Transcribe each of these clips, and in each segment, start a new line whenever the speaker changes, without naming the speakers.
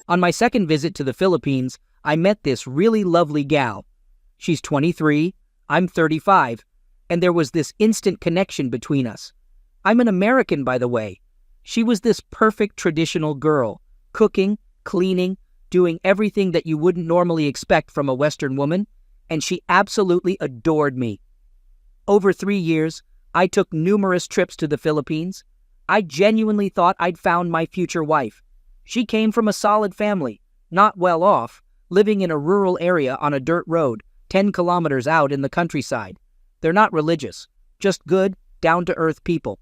On my second visit to the Philippines, I met this really lovely gal. She's 23, I'm 35, and there was this instant connection between us. I'm an American, by the way. She was this perfect traditional girl, cooking, cleaning, doing everything that you wouldn't normally expect from a Western woman, and she absolutely adored me. Over 3 years, I took numerous trips to the Philippines. I genuinely thought I'd found my future wife. She came from a solid family, not well off, living in a rural area on a dirt road, 10 kilometers out in the countryside. They're not religious, just good, down-to-earth people.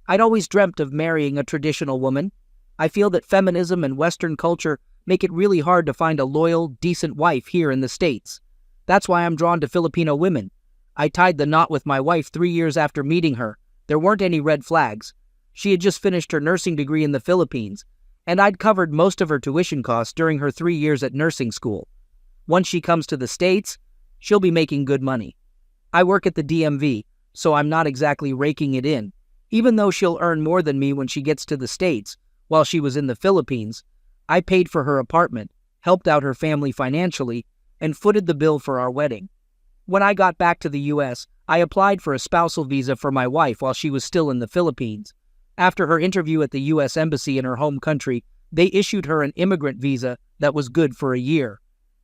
I'd always dreamt of marrying a traditional woman. I feel that feminism and Western culture make it really hard to find a loyal, decent wife here in the States. That's why I'm drawn to Filipino women. I tied the knot with my wife 3 years after meeting her. There weren't any red flags. She had just finished her nursing degree in the Philippines, and I'd covered most of her tuition costs during her 3 years at nursing school. Once she comes to the States, she'll be making good money. I work at the DMV, so I'm not exactly raking it in. Even though she'll earn more than me when she gets to the States, while she was in the Philippines, I paid for her apartment, helped out her family financially, and footed the bill for our wedding. When I got back to the U.S., I applied for a spousal visa for my wife while she was still in the Philippines. After her interview at the U.S. Embassy in her home country, they issued her an immigrant visa that was good for a year.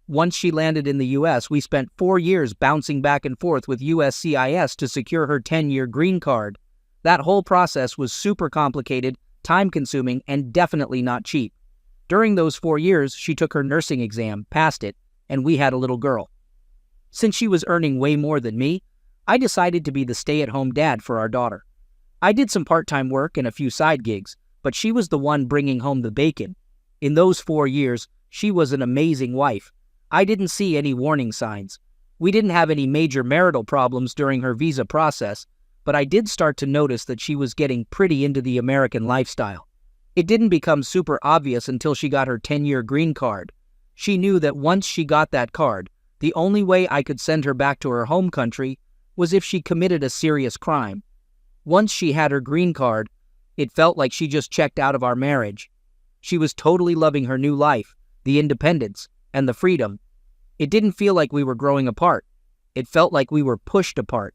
Once she landed in the U.S., we spent 4 years bouncing back and forth with USCIS to secure her 10-year green card. That whole process was super complicated, time-consuming, and definitely not cheap. During those 4 years, she took her nursing exam, passed it, and we had a little girl. Since she was earning way more than me, I decided to be the stay-at-home dad for our daughter. I did some part-time work and a few side gigs, but she was the one bringing home the bacon. In those 4 years, she was an amazing wife. I didn't see any warning signs. We didn't have any major marital problems during her visa process, but I did start to notice that she was getting pretty into the American lifestyle. It didn't become super obvious until she got her 10-year green card. She knew that once she got that card, the only way I could send her back to her home country was if she committed a serious crime. Once she had her green card, it felt like she just checked out of our marriage. She was totally loving her new life, the independence, and the freedom. It didn't feel like we were growing apart. It felt like we were pushed apart.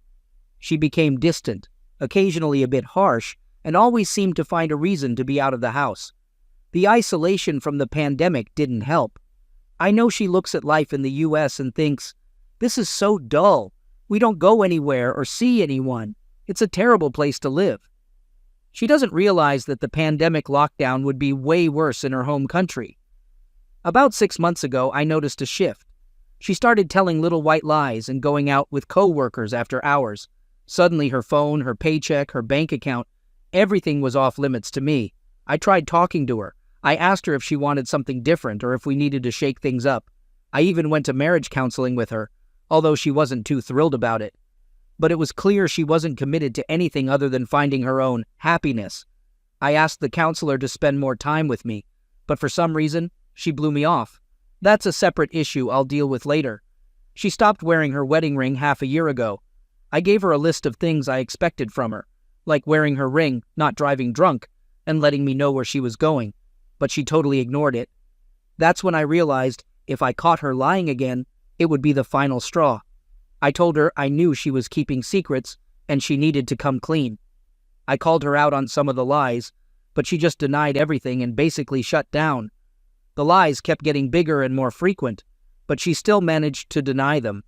She became distant, occasionally a bit harsh, and always seemed to find a reason to be out of the house. The isolation from the pandemic didn't help. I know she looks at life in the U.S. and thinks, "This is so dull. We don't go anywhere or see anyone. It's a terrible place to live." She doesn't realize that the pandemic lockdown would be way worse in her home country. About 6 months ago, I noticed a shift. She started telling little white lies and going out with co-workers after hours. Suddenly her phone, her paycheck, her bank account, everything was off limits to me. I tried talking to her. I asked her if she wanted something different or if we needed to shake things up. I even went to marriage counseling with her, although she wasn't too thrilled about it. But it was clear she wasn't committed to anything other than finding her own happiness. I asked the counselor to spend more time with me, but for some reason, she blew me off. That's a separate issue I'll deal with later. She stopped wearing her wedding ring half a year ago. I gave her a list of things I expected from her, like wearing her ring, not driving drunk, and letting me know where she was going, but she totally ignored it. That's when I realized if I caught her lying again, it would be the final straw. I told her I knew she was keeping secrets and she needed to come clean. I called her out on some of the lies, but she just denied everything and basically shut down. The lies kept getting bigger and more frequent, but she still managed to deny them.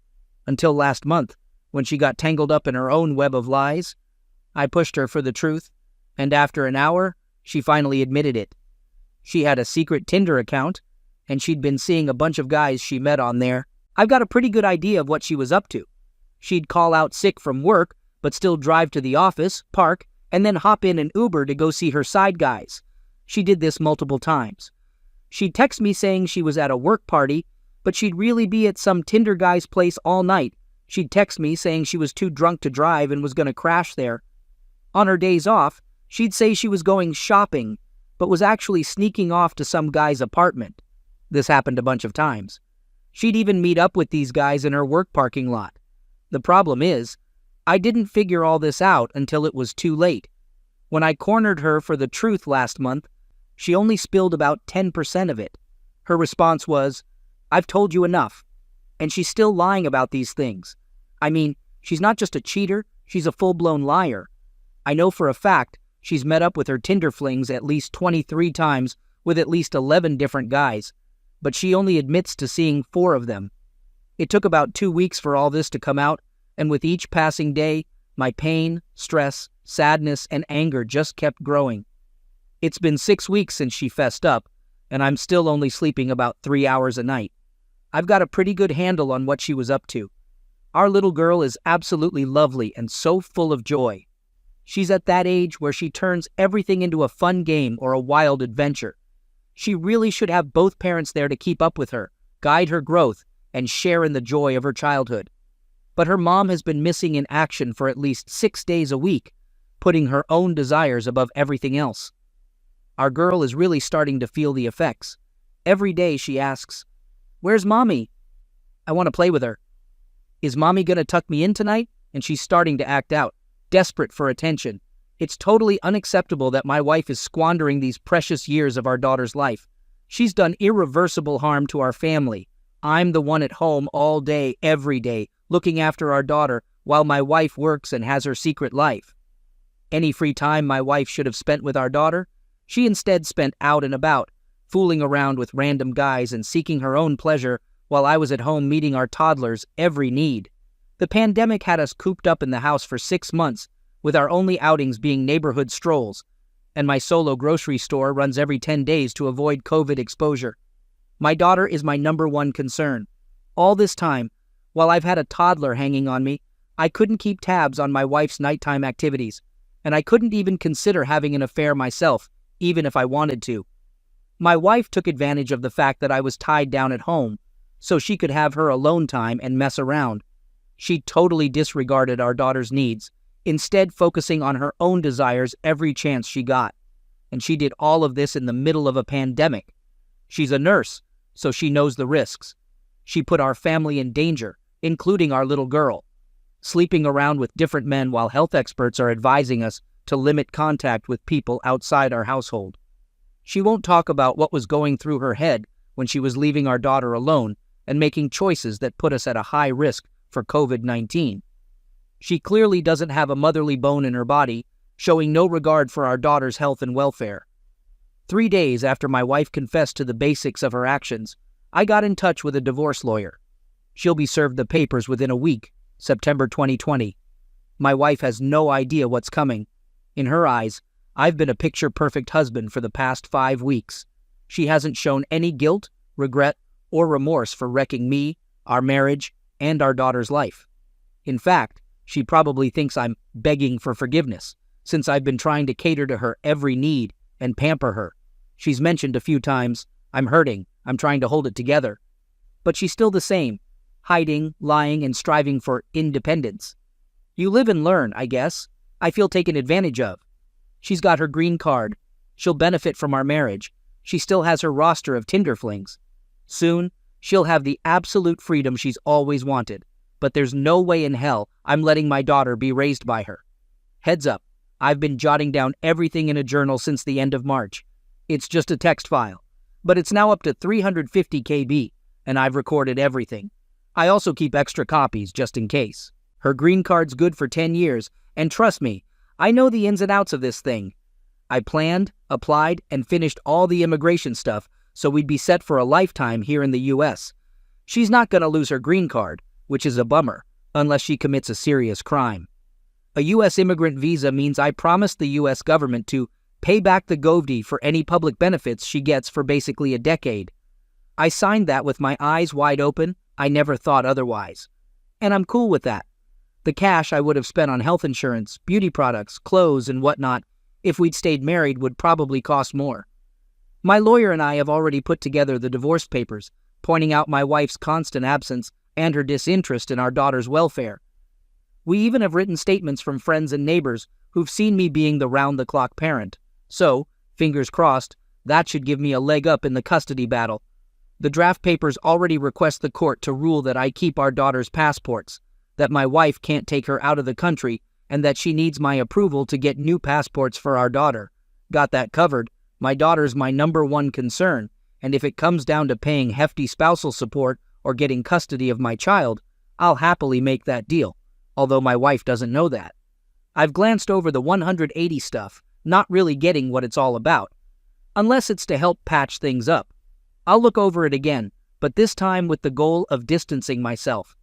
Until last month, when she got tangled up in her own web of lies, I pushed her for the truth, and after an hour, she finally admitted it. She had a secret Tinder account, and she'd been seeing a bunch of guys she met on there. I've got a pretty good idea of what she was up to. She'd call out sick from work, but still drive to the office, park, and then hop in an Uber to go see her side guys. She did this multiple times. She'd text me saying she was at a work party, but she'd really be at some Tinder guy's place all night. She'd text me saying she was too drunk to drive and was going to crash there. On her days off, she'd say she was going shopping, but was actually sneaking off to some guy's apartment. This happened a bunch of times. She'd even meet up with these guys in her work parking lot. The problem is, I didn't figure all this out until it was too late. When I cornered her for the truth last month, she only spilled about 10% of it. Her response was, "I've told you enough." And she's still lying about these things. I mean, she's not just a cheater, she's a full-blown liar. I know for a fact she's met up with her Tinder flings at least 23 times with at least 11 different guys, but she only admits to seeing 4 of them. It took about 2 weeks for all this to come out, and with each passing day, my pain, stress, sadness, and anger just kept growing. It's been 6 weeks since she fessed up, and I'm still only sleeping about 3 hours a night. I've got a pretty good handle on what she was up to. Our little girl is absolutely lovely and so full of joy. She's at that age where she turns everything into a fun game or a wild adventure. She really should have both parents there to keep up with her, guide her growth, and share in the joy of her childhood. But her mom has been missing in action for at least 6 days a week, putting her own desires above everything else. Our girl is really starting to feel the effects. Every day she asks, "Where's Mommy? I want to play with her. Is Mommy going to tuck me in tonight?" And she's starting to act out, desperate for attention. It's totally unacceptable that my wife is squandering these precious years of our daughter's life. She's done irreversible harm to our family. I'm the one at home all day, every day, looking after our daughter while my wife works and has her secret life. Any free time my wife should have spent with our daughter, she instead spent out and about, fooling around with random guys and seeking her own pleasure while I was at home meeting our toddler's every need. The pandemic had us cooped up in the house for 6 months, with our only outings being neighborhood strolls, and my solo grocery store runs every 10 days to avoid COVID exposure. My daughter is my #1 concern. All this time, while I've had a toddler hanging on me, I couldn't keep tabs on my wife's nighttime activities, and I couldn't even consider having an affair myself, even if I wanted to. My wife took advantage of the fact that I was tied down at home, so she could have her alone time and mess around. She totally disregarded our daughter's needs, instead focusing on her own desires every chance she got. And she did all of this in the middle of a pandemic. She's a nurse, so she knows the risks. She put our family in danger, including our little girl, sleeping around with different men while health experts are advising us to limit contact with people outside our household. She won't talk about what was going through her head when she was leaving our daughter alone and making choices that put us at a high risk for COVID-19. She clearly doesn't have a motherly bone in her body, showing no regard for our daughter's health and welfare. 3 days after my wife confessed to the basics of her actions, I got in touch with a divorce lawyer. She'll be served the papers within a week, September 2020. My wife has no idea what's coming. In her eyes, I've been a picture-perfect husband for the past 5 weeks. She hasn't shown any guilt, regret, or remorse for wrecking me, our marriage, and our daughter's life. In fact, she probably thinks I'm begging for forgiveness, since I've been trying to cater to her every need and pamper her. She's mentioned a few times, "I'm hurting, I'm trying to hold it together." But she's still the same, hiding, lying, and striving for independence. You live and learn, I guess. I feel taken advantage of. She's got her green card. She'll benefit from our marriage. She still has her roster of Tinder flings. Soon, she'll have the absolute freedom she's always wanted. But there's no way in hell I'm letting my daughter be raised by her. Heads up, I've been jotting down everything in a journal since the end of March. It's just a text file, but it's now up to 350 KB, and I've recorded everything. I also keep extra copies just in case. Her green card's good for 10 years, and trust me, I know the ins and outs of this thing. I planned, applied, and finished all the immigration stuff so we'd be set for a lifetime here in the US. She's not going to lose her green card, which is a bummer, unless she commits a serious crime. A U.S. immigrant visa means I promised the U.S. government to pay back the govdie for any public benefits she gets for basically a decade. I signed that with my eyes wide open. I never thought otherwise. And I'm cool with that. The cash I would have spent on health insurance, beauty products, clothes, and whatnot if we'd stayed married would probably cost more. My lawyer and I have already put together the divorce papers, pointing out my wife's constant absence and her disinterest in our daughter's welfare. We even have written statements from friends and neighbors who've seen me being the round-the-clock parent. So, fingers crossed, that should give me a leg up in the custody battle. The draft papers already request the court to rule that I keep our daughter's passports, that my wife can't take her out of the country, and that she needs my approval to get new passports for our daughter. Got that covered. My daughter's my #1 concern, and if it comes down to paying hefty spousal support or getting custody of my child, I'll happily make that deal, although my wife doesn't know that. I've glanced over the 180 stuff, not really getting what it's all about, unless it's to help patch things up. I'll look over it again, but this time with the goal of distancing myself.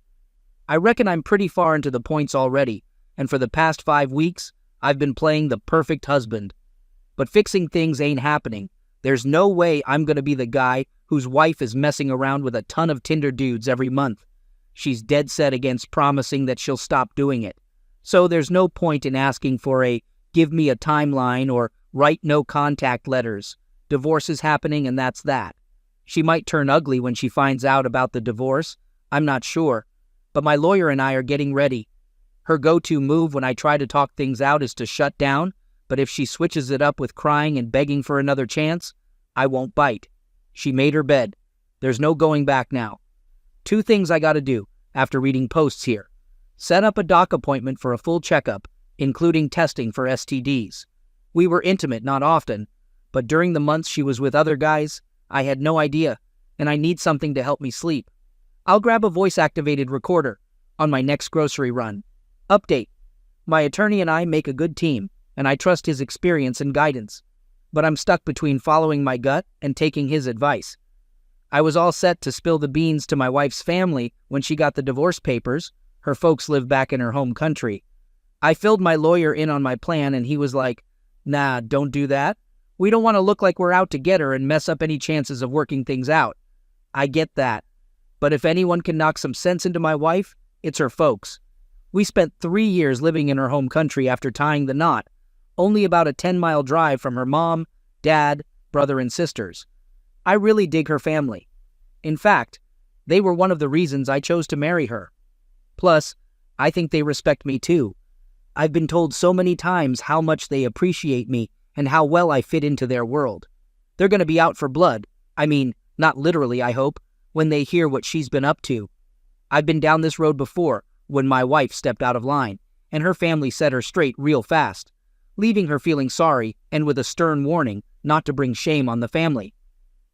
I reckon I'm pretty far into the points already, and for the past 5 weeks, I've been playing the perfect husband. But fixing things ain't happening. There's no way I'm gonna be the guy whose wife is messing around with a ton of Tinder dudes every month. She's dead set against promising that she'll stop doing it. So there's no point in asking for a give me a timeline or write no contact letters. Divorce is happening and that's that. She might turn ugly when she finds out about the divorce. I'm not sure. But my lawyer and I are getting ready. Her go-to move when I try to talk things out is to shut down, but if she switches it up with crying and begging for another chance, I won't bite. She made her bed. There's no going back now. 2 things I gotta do after reading posts here. Set up a doc appointment for a full checkup, including testing for STDs. We were intimate not often, but during the months she was with other guys, I had no idea, and I need something to help me sleep. I'll grab a voice-activated recorder on my next grocery run. Update. My attorney and I make a good team, and I trust his experience and guidance. But I'm stuck between following my gut and taking his advice. I was all set to spill the beans to my wife's family when she got the divorce papers. Her folks live back in her home country. I filled my lawyer in on my plan, and he was like, "Nah, don't do that. We don't want to look like we're out to get her and mess up any chances of working things out." I get that. But if anyone can knock some sense into my wife, it's her folks. We spent 3 years living in her home country after tying the knot, only about a 10-mile drive from her mom, dad, brother, and sisters. I really dig her family. In fact, they were one of the reasons I chose to marry her. Plus, I think they respect me too. I've been told so many times how much they appreciate me and how well I fit into their world. They're going to be out for blood. I mean, not literally, I hope, when they hear what she's been up to. I've been down this road before when my wife stepped out of line, and her family set her straight real fast, leaving her feeling sorry and with a stern warning not to bring shame on the family.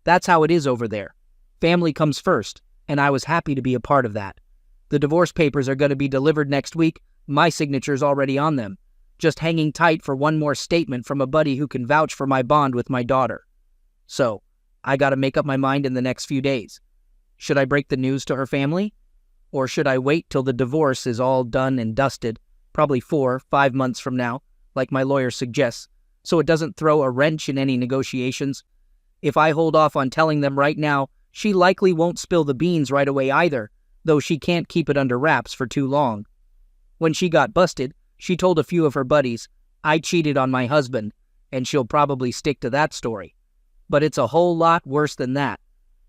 That's how it is over there. Family comes first, and I was happy to be a part of that. The divorce papers are going to be delivered next week. My signature's already on them, just hanging tight for one more statement from a buddy who can vouch for my bond with my daughter. So, I gotta make up my mind in the next few days. Should I break the news to her family? Or should I wait till the divorce is all done and dusted, probably 4-5 months from now, like my lawyer suggests, so it doesn't throw a wrench in any negotiations? If I hold off on telling them right now, she likely won't spill the beans right away either, though she can't keep it under wraps for too long. When she got busted, she told a few of her buddies, "I cheated on my husband," and she'll probably stick to that story. But it's a whole lot worse than that.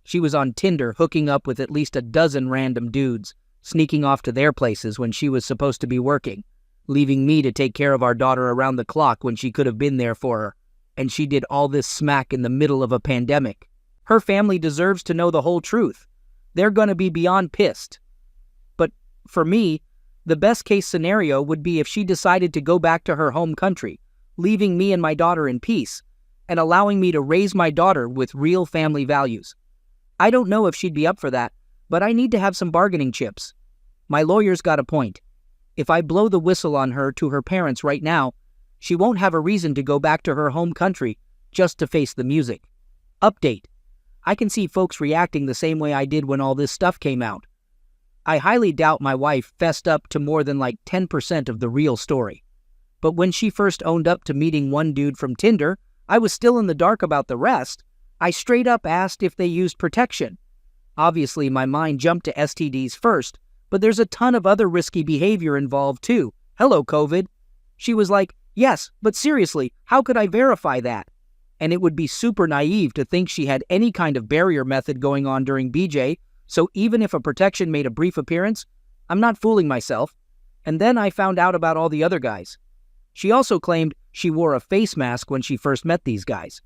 She was on Tinder hooking up with at least a dozen random dudes, sneaking off to their places when she was supposed to be working, leaving me to take care of our daughter around the clock when she could have been there for her. And she did all this smack in the middle of a pandemic. Her family deserves to know the whole truth. They're gonna be beyond pissed. But for me, the best case scenario would be if she decided to go back to her home country, leaving me and my daughter in peace, and allowing me to raise my daughter with real family values. I don't know if she'd be up for that, but I need to have some bargaining chips. My lawyer's got a point. If I blow the whistle on her to her parents right now, she won't have a reason to go back to her home country just to face the music. Update. I can see folks reacting the same way I did when all this stuff came out. I highly doubt my wife fessed up to more than like 10% of the real story. But when she first owned up to meeting one dude from Tinder, I was still in the dark about the rest. I straight up asked if they used protection. Obviously, my mind jumped to STDs first, but there's a ton of other risky behavior involved too. Hello, COVID. She was like, "Yes, but seriously, how could I verify that?" And it would be super naive to think she had any kind of barrier method going on during BJ, so even if a protection made a brief appearance, I'm not fooling myself. And then I found out about all the other guys. She also claimed she wore a face mask when she first met these guys.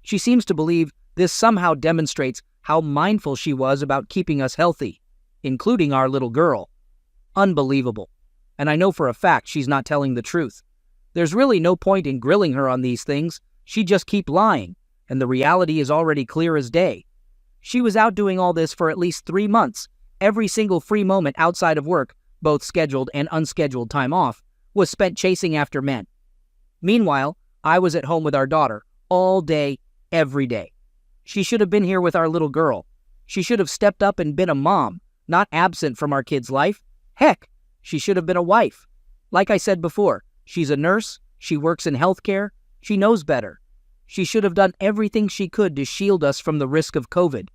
She seems to believe this somehow demonstrates how mindful she was about keeping us healthy, including our little girl. Unbelievable. And I know for a fact she's not telling the truth. There's really no point in grilling her on these things. She'd just keep lying. and the reality is already clear as day. She was out doing all this for at least 3 months. Every single free moment outside of work, both scheduled and unscheduled time off, was spent chasing after men. Meanwhile, I was at home with our daughter, all day, every day. She should have been here with our little girl. She should have stepped up and been a mom, not absent from our kid's life. Heck, she should have been a wife. Like I said before, she's a nurse, she works in healthcare, she knows better. She should have done everything she could to shield us from the risk of COVID.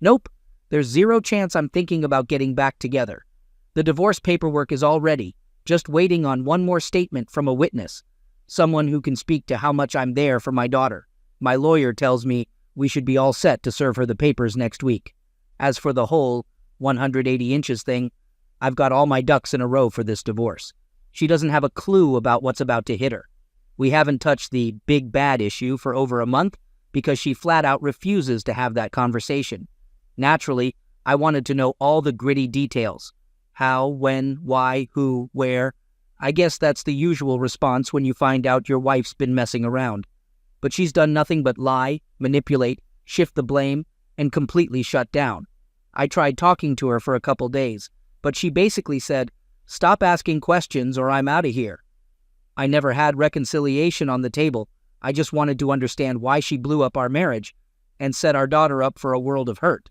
Nope, there's zero chance I'm thinking about getting back together. The divorce paperwork is all ready, just waiting on one more statement from a witness, someone who can speak to how much I'm there for my daughter. My lawyer tells me we should be all set to serve her the papers next week. As for the whole 180 inches thing, I've got all my ducks in a row for this divorce. She doesn't have a clue about what's about to hit her. We haven't touched the big bad issue for over a month because she flat out refuses to have that conversation. Naturally, I wanted to know all the gritty details. How, when, why, who, where. I guess that's the usual response when you find out your wife's been messing around. But she's done nothing but lie, manipulate, shift the blame, and completely shut down. I tried talking to her for a couple days, but she basically said, "Stop asking questions or I'm out of here." I never had reconciliation on the table. I just wanted to understand why she blew up our marriage and set our daughter up for a world of hurt.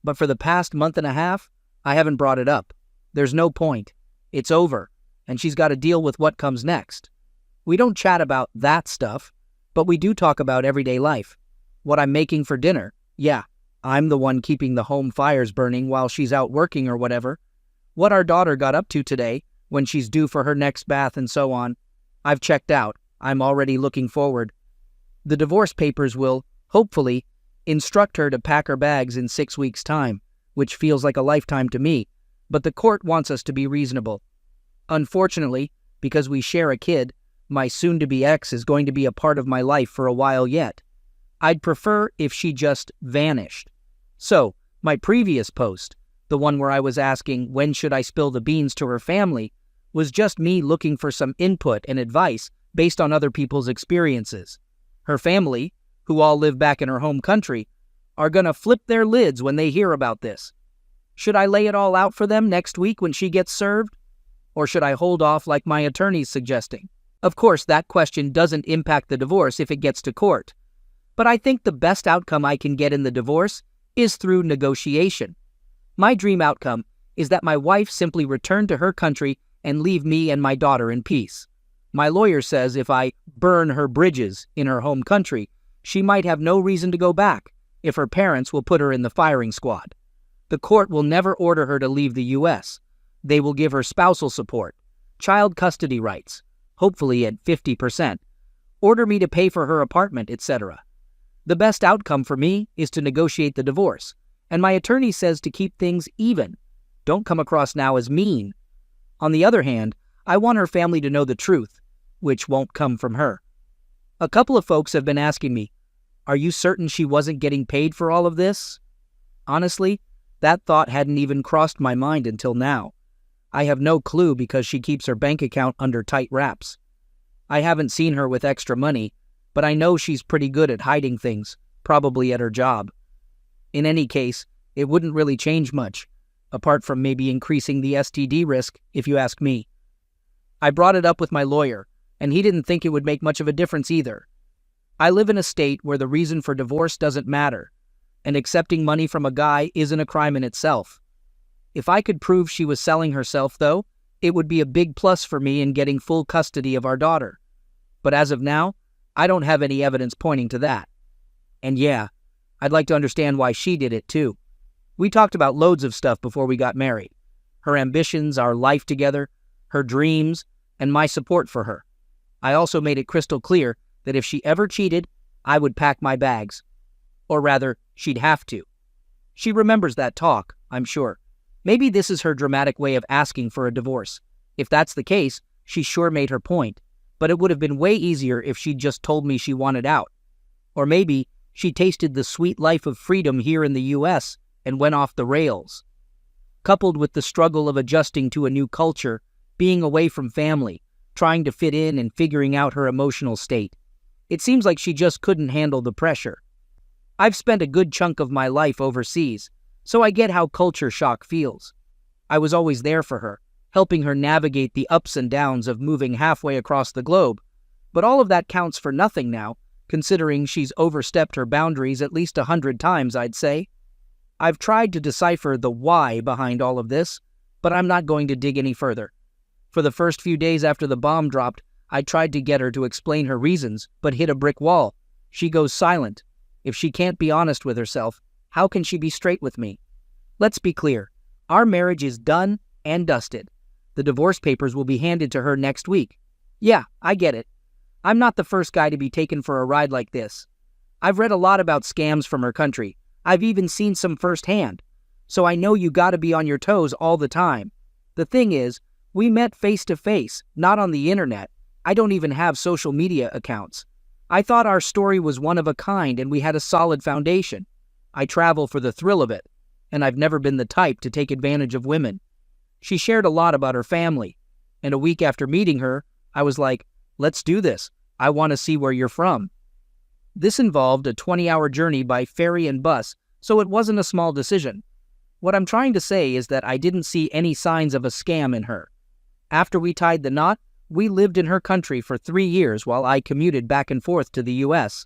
But for the past month and a half, I haven't brought it up. There's no point. It's over, and she's got to deal with what comes next. We don't chat about that stuff, but we do talk about everyday life. What I'm making for dinner. Yeah, I'm the one keeping the home fires burning while she's out working or whatever. What our daughter got up to today, when she's due for her next bath and so on. I've checked out. I'm already looking forward. The divorce papers will, hopefully, instruct her to pack her bags in 6 weeks' time, which feels like a lifetime to me, but the court wants us to be reasonable. Unfortunately, because we share a kid, my soon-to-be ex is going to be a part of my life for a while yet. I'd prefer if she just vanished. So, my previous post, the one where I was asking when should I spill the beans to her family, was just me looking for some input and advice based on other people's experiences. Her family, who all live back in her home country, are gonna flip their lids when they hear about this. Should I lay it all out for them next week when she gets served? Or should I hold off like my attorney's suggesting? Of course, that question doesn't impact the divorce if it gets to court. But I think the best outcome I can get in the divorce is through negotiation. My dream outcome is that my wife simply return to her country and leave me and my daughter in peace. My lawyer says if I burn her bridges in her home country, she might have no reason to go back if her parents will put her in the firing squad. The court will never order her to leave the U.S. They will give her spousal support, child custody rights, hopefully at 50%, order me to pay for her apartment, etc. The best outcome for me is to negotiate the divorce, and my attorney says to keep things even. Don't come across now as mean. On the other hand, I want her family to know the truth, which won't come from her. A couple of folks have been asking me, "Are you certain she wasn't getting paid for all of this?" Honestly, that thought hadn't even crossed my mind until now. I have no clue because she keeps her bank account under tight wraps. I haven't seen her with extra money, but I know she's pretty good at hiding things, probably at her job. In any case, it wouldn't really change much, apart from maybe increasing the STD risk, if you ask me. I brought it up with my lawyer, and he didn't think it would make much of a difference either. I live in a state where the reason for divorce doesn't matter, and accepting money from a guy isn't a crime in itself. If I could prove she was selling herself, though, it would be a big plus for me in getting full custody of our daughter. But as of now, I don't have any evidence pointing to that. And yeah, I'd like to understand why she did it too. We talked about loads of stuff before we got married. Her ambitions, our life together, her dreams, and my support for her. I also made it crystal clear that if she ever cheated, I would pack my bags. Or rather, she'd have to. She remembers that talk, I'm sure. Maybe this is her dramatic way of asking for a divorce. If that's the case, she sure made her point. But it would have been way easier if she'd just told me she wanted out. Or maybe she tasted the sweet life of freedom here in the U.S. and went off the rails. Coupled with the struggle of adjusting to a new culture, being away from family, trying to fit in and figuring out her emotional state. It seems like she just couldn't handle the pressure. I've spent a good chunk of my life overseas, so I get how culture shock feels. I was always there for her, helping her navigate the ups and downs of moving halfway across the globe. But all of that counts for nothing now, considering she's overstepped her boundaries at least 100 times, I'd say. I've tried to decipher the why behind all of this, but I'm not going to dig any further. For the first few days after the bomb dropped, I tried to get her to explain her reasons, but hit a brick wall. She goes silent. If she can't be honest with herself, how can she be straight with me? Let's be clear. Our marriage is done and dusted. The divorce papers will be handed to her next week. Yeah, I get it. I'm not the first guy to be taken for a ride like this. I've read a lot about scams from her country. I've even seen some firsthand. So I know you gotta be on your toes all the time. The thing is, we met face to face, not on the internet. I don't even have social media accounts. I thought our story was one of a kind and we had a solid foundation. I travel for the thrill of it, and I've never been the type to take advantage of women. She shared a lot about her family, and a week after meeting her, I was like, let's do this. I want to see where you're from. This involved a 20-hour journey by ferry and bus, so it wasn't a small decision. What I'm trying to say is that I didn't see any signs of a scam in her. After we tied the knot, we lived in her country for 3 years while I commuted back and forth to the U.S.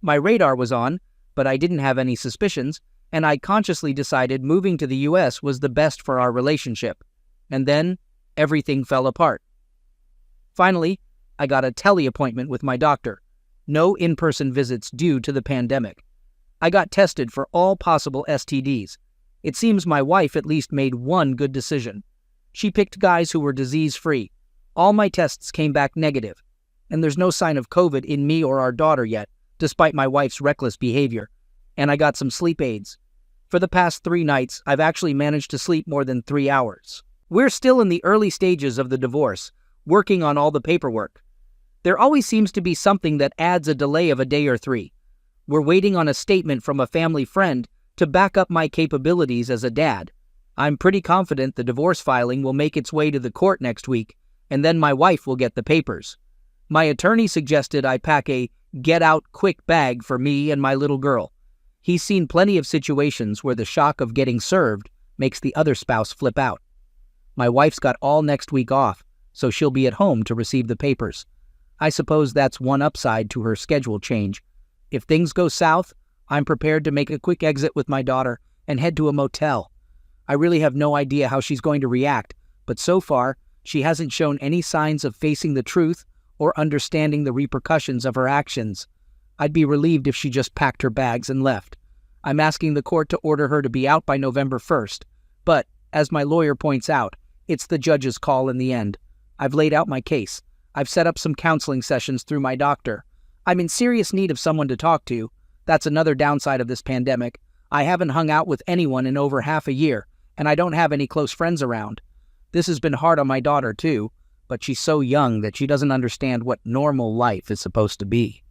My radar was on, but I didn't have any suspicions, and I consciously decided moving to the U.S. was the best for our relationship. And then, everything fell apart. Finally, I got a tele-appointment with my doctor. No in-person visits due to the pandemic. I got tested for all possible STDs. It seems my wife at least made one good decision. She picked guys who were disease-free. All my tests came back negative, and there's no sign of COVID in me or our daughter yet, despite my wife's reckless behavior. And I got some sleep aids. For the past 3 nights, I've actually managed to sleep more than 3 hours. We're still in the early stages of the divorce, working on all the paperwork. There always seems to be something that adds a delay of a day or 3. We're waiting on a statement from a family friend to back up my capabilities as a dad. I'm pretty confident the divorce filing will make its way to the court next week, and then my wife will get the papers. My attorney suggested I pack a get-out-quick bag for me and my little girl. He's seen plenty of situations where the shock of getting served makes the other spouse flip out. My wife's got all next week off, so she'll be at home to receive the papers. I suppose that's one upside to her schedule change. If things go south, I'm prepared to make a quick exit with my daughter and head to a motel. I really have no idea how she's going to react, but so far, she hasn't shown any signs of facing the truth or understanding the repercussions of her actions. I'd be relieved if she just packed her bags and left. I'm asking the court to order her to be out by November 1st, but, as my lawyer points out, it's the judge's call in the end. I've laid out my case. I've set up some counseling sessions through my doctor. I'm in serious need of someone to talk to. That's another downside of this pandemic. I haven't hung out with anyone in over half a year, and I don't have any close friends around. This has been hard on my daughter, too, but she's so young that she doesn't understand what normal life is supposed to be.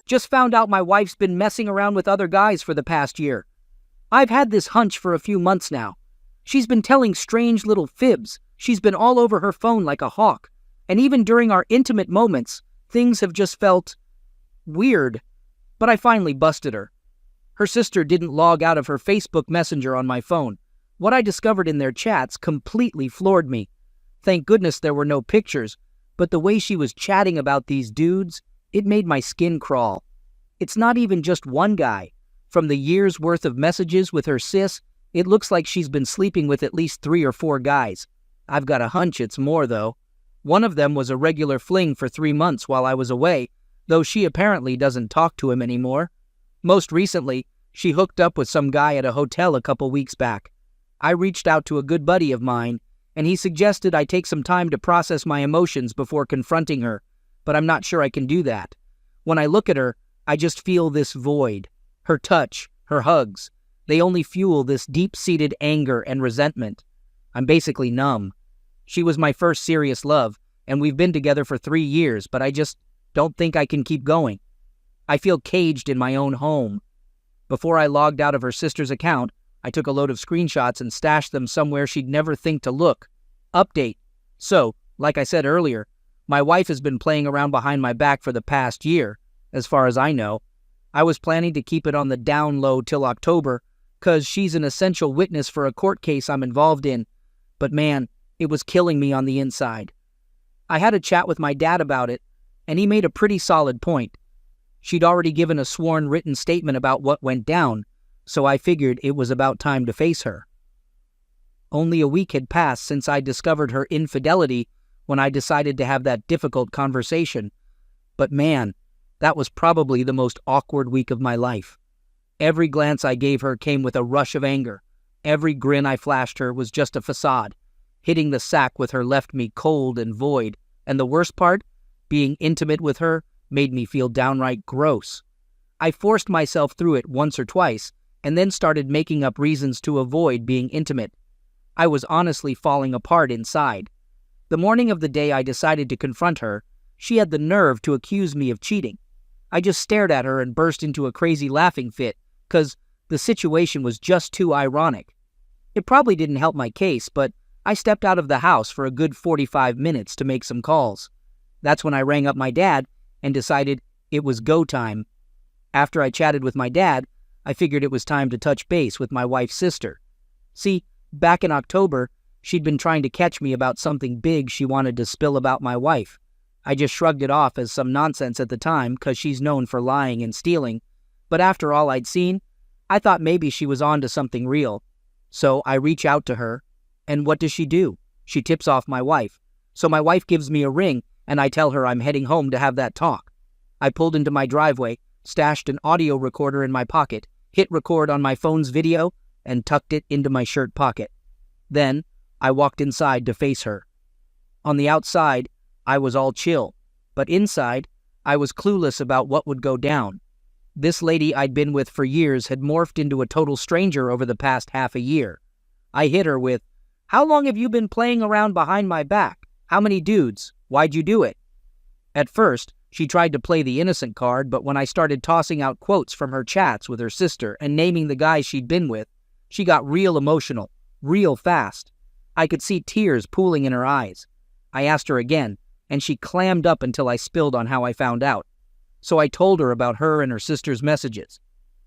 Just found out my wife's been messing around with other guys for the past year. I've had this hunch for a few months now. She's been telling strange little fibs. She's been all over her phone like a hawk. And even during our intimate moments, things have just felt weird. But I finally busted her. Her sister didn't log out of her Facebook Messenger on my phone. What I discovered in their chats completely floored me. Thank goodness there were no pictures, but the way she was chatting about these dudes, it made my skin crawl. It's not even just one guy. From the year's worth of messages with her sis, it looks like she's been sleeping with at least 3 or 4 guys. I've got a hunch it's more, though. One of them was a regular fling for 3 months while I was away, though she apparently doesn't talk to him anymore. Most recently, she hooked up with some guy at a hotel a couple weeks back. I reached out to a good buddy of mine, and he suggested I take some time to process my emotions before confronting her, but I'm not sure I can do that. When I look at her, I just feel this void. Her touch, her hugs, they only fuel this deep-seated anger and resentment. I'm basically numb. She was my first serious love, and we've been together for 3 years, but I just don't think I can keep going. I feel caged in my own home. Before I logged out of her sister's account, I took a load of screenshots and stashed them somewhere she'd never think to look. Update. So, like I said earlier, My wife has been playing around behind my back for the past year, as far as I know. I was planning to keep it on the down low till October, 'cause she's an essential witness for a court case I'm involved in. But man, it was killing me on the inside. I had a chat with my dad about it, and he made a pretty solid point. She'd already given a sworn written statement about what went down, so I figured it was about time to face her. Only a week had passed since I discovered her infidelity when I decided to have that difficult conversation. But man, that was probably the most awkward week of my life. Every glance I gave her came with a rush of anger. Every grin I flashed her was just a facade. Hitting the sack with her left me cold and void, and the worst part, being intimate with her, made me feel downright gross. I forced myself through it once or twice, and then started making up reasons to avoid being intimate. I was honestly falling apart inside. The morning of the day I decided to confront her, she had the nerve to accuse me of cheating. I just stared at her and burst into a crazy laughing fit, 'cause the situation was just too ironic. It probably didn't help my case, but I stepped out of the house for a good 45 minutes to make some calls. That's when I rang up my dad and decided it was go time. After I chatted with my dad, I figured it was time to touch base with my wife's sister. See, back in October, she'd been trying to catch me about something big she wanted to spill about my wife. I just shrugged it off as some nonsense at the time, 'cause she's known for lying and stealing. But after all I'd seen, I thought maybe she was on to something real. So I reach out to her, and what does she do? She tips off my wife. So my wife gives me a ring, and I tell her I'm heading home to have that talk. I pulled into my driveway, stashed an audio recorder in my pocket, hit record on my phone's video, and tucked it into my shirt pocket. Then I walked inside to face her. On the outside, I was all chill, but inside, I was clueless about what would go down. This lady I'd been with for years had morphed into a total stranger over the past half a year. I hit her with, "How long have you been playing around behind my back? How many dudes? Why'd you do it?" At first, she tried to play the innocent card, but when I started tossing out quotes from her chats with her sister and naming the guys she'd been with, she got real emotional, real fast. I could see tears pooling in her eyes. I asked her again, and she clammed up until I spilled on how I found out. So I told her about her and her sister's messages.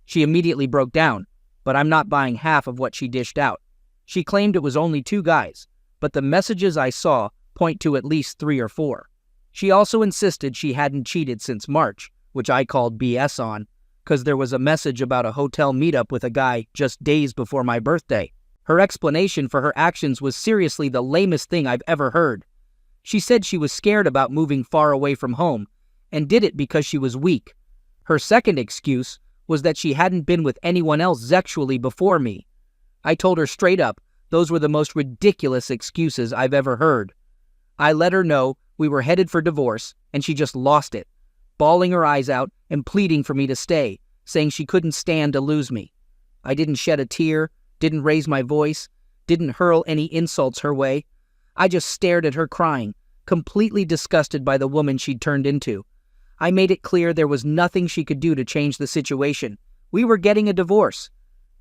She immediately broke down, but I'm not buying half of what she dished out. She claimed it was only 2 guys, but the messages I saw point to at least 3 or 4. She also insisted she hadn't cheated since March, which I called BS on, 'cause there was a message about a hotel meetup with a guy just days before my birthday. Her explanation for her actions was seriously the lamest thing I've ever heard. She said she was scared about moving far away from home, and did it because she was weak. Her second excuse was that she hadn't been with anyone else sexually before me. I told her straight up, those were the most ridiculous excuses I've ever heard. I let her know we were headed for divorce, and she just lost it, bawling her eyes out and pleading for me to stay, saying she couldn't stand to lose me. I didn't shed a tear, didn't raise my voice, didn't hurl any insults her way. I just stared at her crying, completely disgusted by the woman she'd turned into. I made it clear there was nothing she could do to change the situation. We were getting a divorce.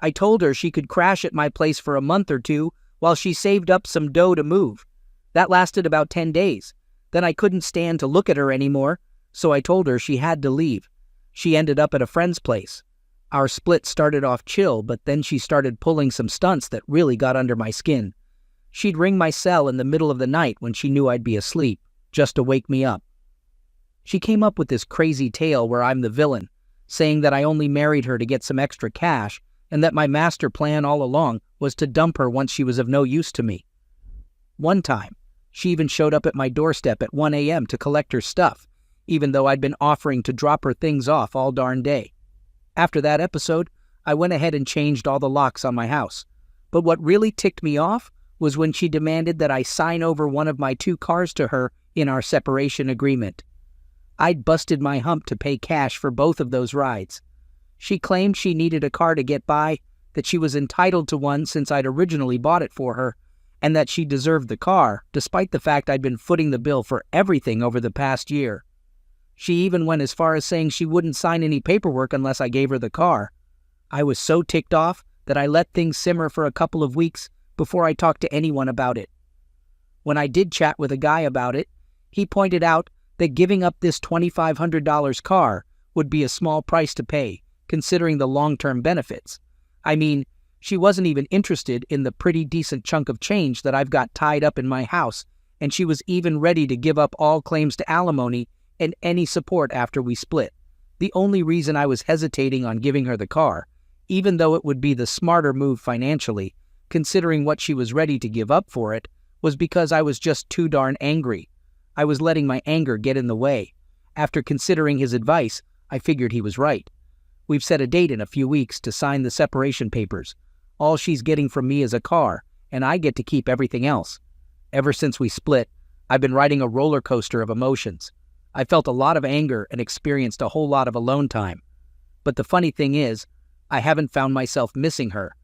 I told her she could crash at my place for a month or 2 while she saved up some dough to move. That lasted about 10 days. Then I couldn't stand to look at her anymore, so I told her she had to leave. She ended up at a friend's place. Our split started off chill, but then she started pulling some stunts that really got under my skin. She'd ring my cell in the middle of the night when she knew I'd be asleep, just to wake me up. She came up with this crazy tale where I'm the villain, saying that I only married her to get some extra cash, and that my master plan all along was to dump her once she was of no use to me. One time, she even showed up at my doorstep at 1 a.m. to collect her stuff, even though I'd been offering to drop her things off all darn day. After that episode, I went ahead and changed all the locks on my house. But what really ticked me off was when she demanded that I sign over one of my 2 cars to her in our separation agreement. I'd busted my hump to pay cash for both of those rides. She claimed she needed a car to get by, that she was entitled to one since I'd originally bought it for her, and that she deserved the car, despite the fact I'd been footing the bill for everything over the past year. She even went as far as saying she wouldn't sign any paperwork unless I gave her the car. I was so ticked off that I let things simmer for a couple of weeks before I talked to anyone about it. When I did chat with a guy about it, He pointed out that giving up this $2,500 car would be a small price to pay, considering the long-term benefits. I mean, she wasn't even interested in the pretty decent chunk of change that I've got tied up in my house, and she was even ready to give up all claims to alimony and any support after we split. The only reason I was hesitating on giving her the car, even though it would be the smarter move financially, considering what she was ready to give up for it, was because I was just too darn angry. I was letting my anger get in the way. After considering his advice, I figured he was right. We've set a date in a few weeks to sign the separation papers. All she's getting from me is a car, and I get to keep everything else. Ever since we split, I've been riding a roller coaster of emotions. I felt a lot of anger and experienced a whole lot of alone time. But the funny thing is, I haven't found myself missing her,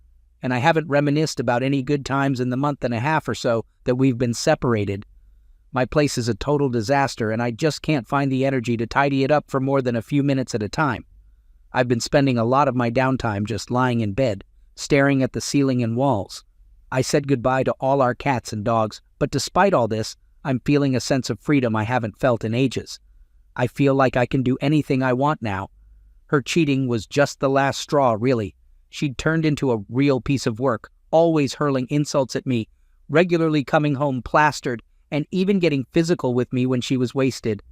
and I haven't reminisced about any good times in the month and a half or so that we've been separated. My place is a total disaster, and I just can't find the energy to tidy it up for more than a few minutes at a time. I've been spending a lot of my downtime just lying in bed, staring at the ceiling and walls. I said goodbye to all our cats and dogs, but despite all this, I'm feeling a sense of freedom I haven't felt in ages. I feel like I can do anything I want now. Her cheating was just the last straw, really. She'd turned into a real piece of work, always hurling insults at me, regularly coming home plastered, and even getting physical with me when she was wasted.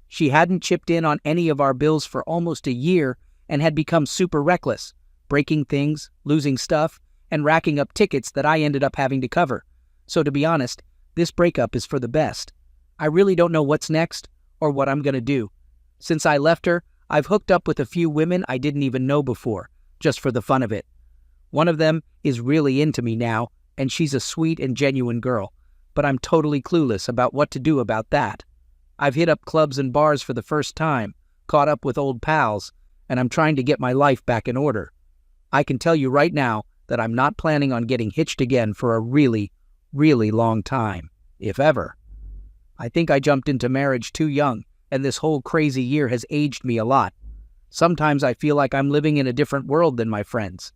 She hadn't chipped in on any of our bills for almost a year and had become super reckless, breaking things, losing stuff, and racking up tickets that I ended up having to cover. So to be honest, this breakup is for the best. I really don't know what's next or what I'm gonna do. Since I left her, I've hooked up with a few women I didn't even know before, just for the fun of it. One of them is really into me now, and she's a sweet and genuine girl, but I'm totally clueless about what to do about that. I've hit up clubs and bars for the first time, caught up with old pals, and I'm trying to get my life back in order. I can tell you right now that I'm not planning on getting hitched again for a really, really long time, if ever. I think I jumped into marriage too young, and this whole crazy year has aged me a lot. Sometimes I feel like I'm living in a different world than my friends.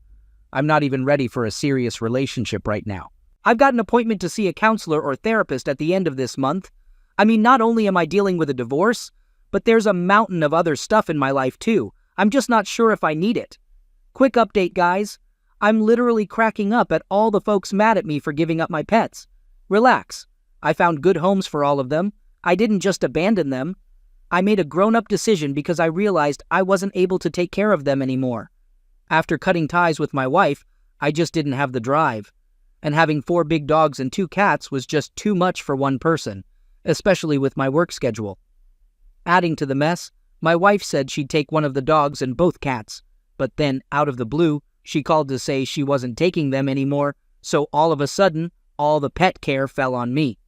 I'm not even ready for a serious relationship right now. I've got an appointment to see a counselor or therapist at the end of this month. I mean, not only am I dealing with a divorce, but there's a mountain of other stuff in my life too. I'm just not sure if I need it. Quick update, guys. I'm literally cracking up at all the folks mad at me for giving up my pets. Relax. I found good homes for all of them. I didn't just abandon them. I made a grown-up decision because I realized I wasn't able to take care of them anymore. After cutting ties with my wife, I just didn't have the drive. And having 4 big dogs and 2 cats was just too much for one person, especially with my work schedule. Adding to the mess, my wife said she'd take one of the dogs and both cats, but then, out of the blue, she called to say she wasn't taking them anymore, so all of a sudden, all the pet care fell on me.